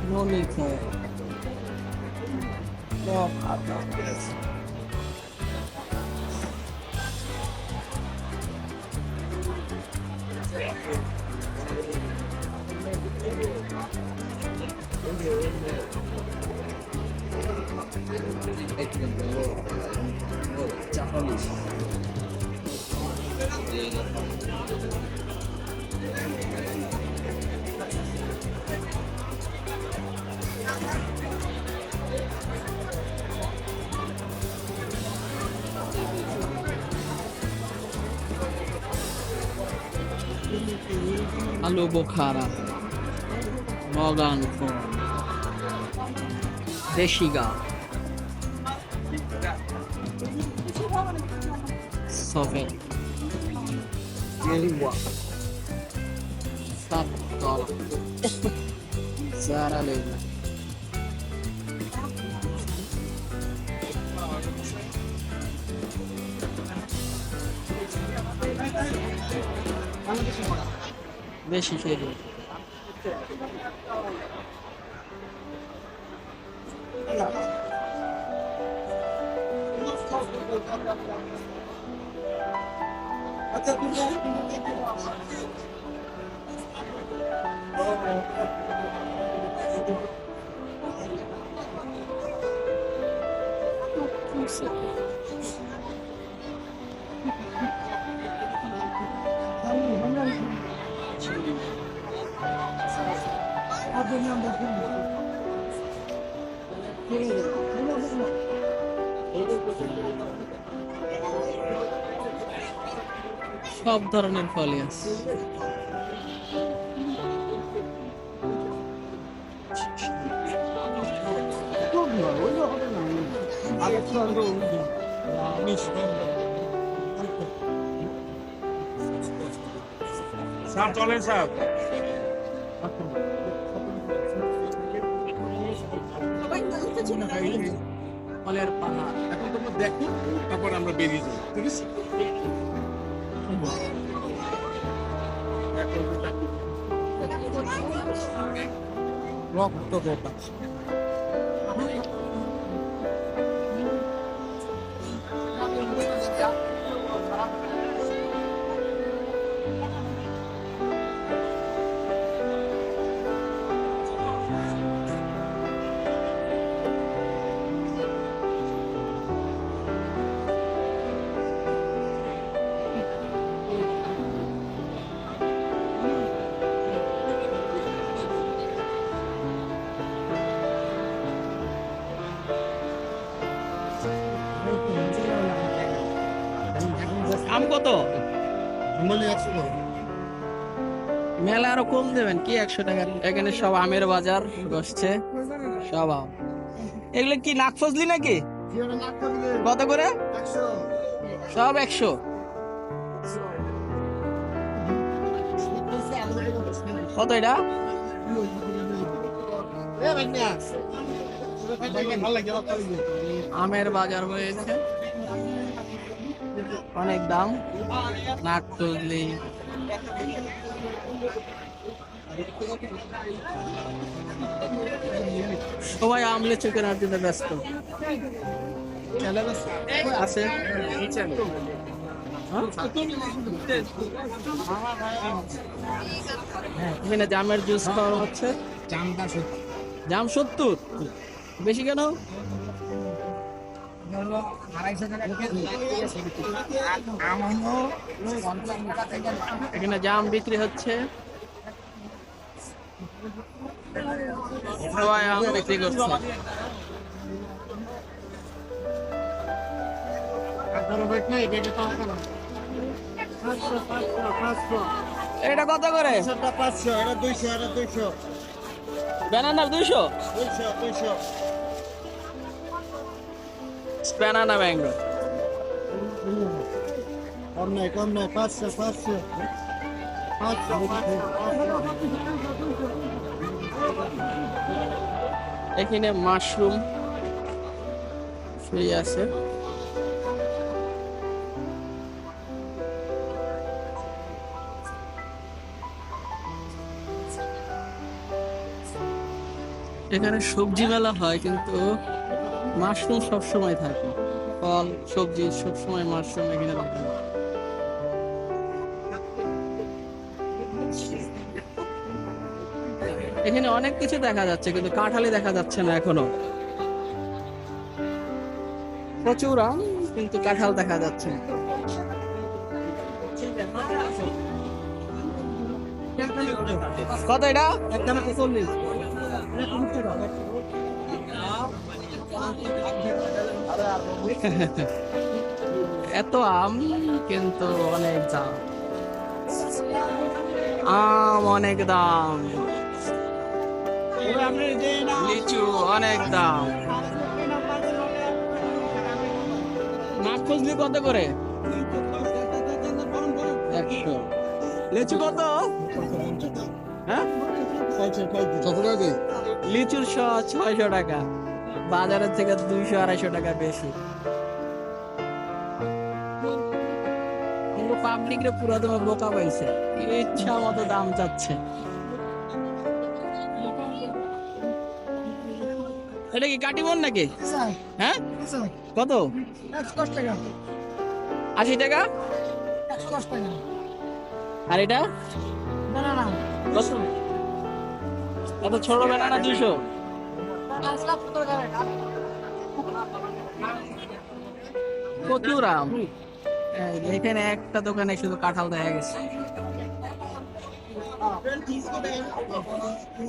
No need for no problem. Japanese. Alu Bukhara, Morgan Ford, Deshiga, Soviet, Yeliwa, $7, Zara Lena. বেশি খেয়ে সব ধরনের ফলই আছে। স্যার চলেন স্যার। ফলের পাহাড়। এখন তোমরা দেখো, তারপর আমরা বেরিয়ে যাই, ঠিক আছে? রক্ত গোটা। আম কত? মেলা আরো কম দেবেন কি 100 টাকা? এখানে সব আমের বাজার বসছে, সব আম। এগুলো কি নাকফজলি নাকি? কত করে? সব 100। কত এটা? আমের বাজার হয়েছে, অনেক দাম। নাকফজলি সবাই আমলে কেনার জন্য ব্যস্ত আছে। এখানে জামের জুস খাওয়া হচ্ছে। জাম 70, বেশি কেন? এখানে জাম বিক্রি হচ্ছে, সবাই আম বিক্রি করছে। এটা কত করে? 500, এটা 200, এটা 200, ব্যানানার 200, 200, 200। Banana mango. কম নাই 500 500 এখানে মাশরুম ফ্রি আছে। এখানে সবজি মেলা হয়, কিন্তু মাশরুম সবসময় থাকে, ফল সবজি সবসময় মাশরুম এখানে থাকে। এখানে অনেক কিছু দেখা যাচ্ছে, কিন্তু কাঁঠালি দেখা যাচ্ছে না এখনো। প্রচুর আম, কিন্তু কাঁঠাল দেখা যাচ্ছে না। কত এটা? এত আম, কিন্তু অনেক দাম। আম অনেক দাম, লিচু অনেক দাম। নাকফজলি কত করে? 100। লিচু কত? হ্যাঁ, লিচুর 600 টাকা, বাজারের থেকে 200-250 টাকা বেশি। কিন্তু পাবলিক রে পুরো তোমার বোকা পাইছে, ইচ্ছা মতো দাম চাচ্ছে। এটা কি কাটিমন নাকি? হ্যাঁ, কত? 80 টাকা। আর এটা কত? এত ছোট বেনানা 200। প্রচুর আম। এখানে একটা দোকানে শুধু কাঁঠাল দেখা গেছে।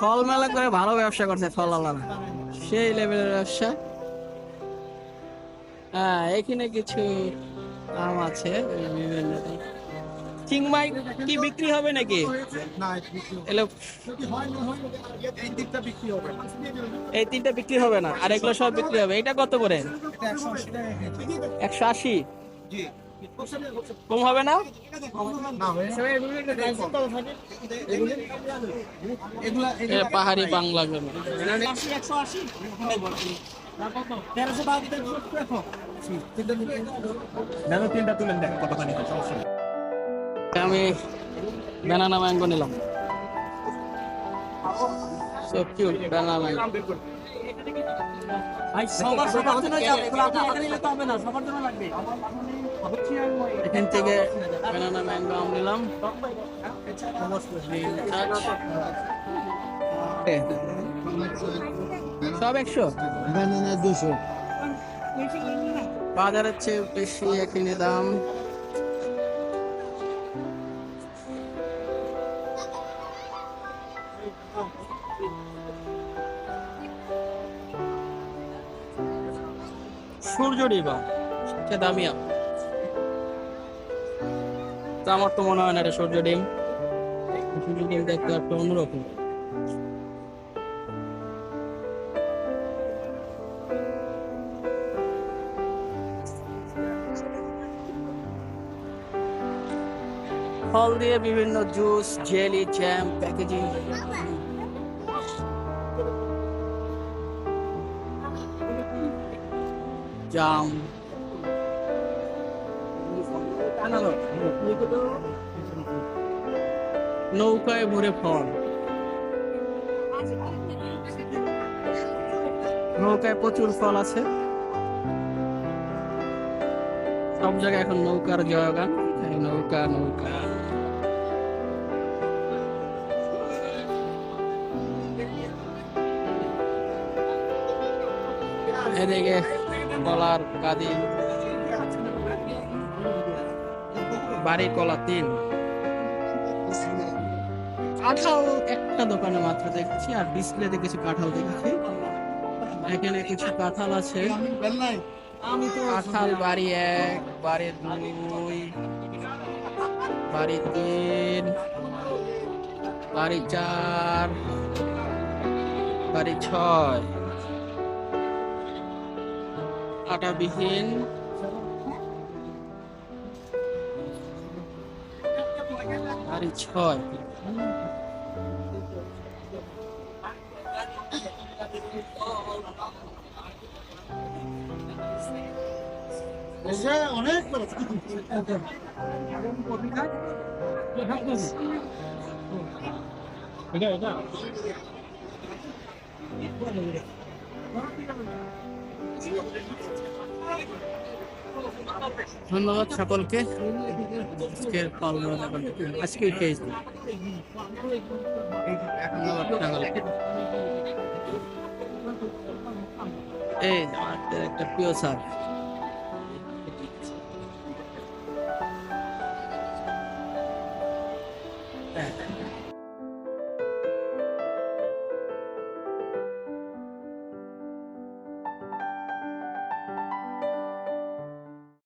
ফল মেলা করে ভালো ব্যবসা করছে ফল আলাদা, সেই লেভেলের ব্যবসা। হ্যাঁ, এখানে কিছু আম আছে বিভিন্ন। চিংমাই কি বিক্রি হবে নাকি? এগুলো এই 3টা বিক্রি হবে না, আর এগুলো সব বিক্রি হবে। এটা কত করে? 180। কম হবে না? পাহাড়ি বাংলা গরু। আমি ব্যানানা ম্যাঙ্গো নিলাম। So cute banana mango. এখান থেকে ব্যানানা ম্যাঙ্গো আম নিলাম। সব 100, ব্যানানা 200। বাজারের চেয়ে বেশি এখানে দাম। সূর্য ডিবা সবচেয়ে দামি আম। তা আমার তো মনে হয় না এটা সূর্য ডিম। সূর্য ডিম দেখতে একটা অন্যরকম। ফল দিয়ে বিভিন্ন জুস, জেলি, জ্যাম, প্যাকেজিং। জাম, নৌকায় ভরে ফল। নৌকায় প্রচুর ফল আছে। সব জায়গায় এখন নৌকার জয়গান। নৌকা নৌকা। এদিকে কলার কাঁদি, বাড়ি কলা 3। কাঁঠাল একটা দোকানে মাত্র দেখছি, আর ডিসপ্লেতে কিছু কাঁঠাল দেখছি। এখানে কিছু কাঁঠাল আছে। কাঁঠাল বাড়ি 1, বাড়ি 2, বাড়ি 3, বাড়ি 4, বাড়ি 6। আটাবিহীন। 6.5 অনেক বড়। ধন্যবাদ সকলকে আজকের পালন আজকের কেস ধন্যবাদ সকলকে এই যে আমাদের একটা প্রিয় স্যার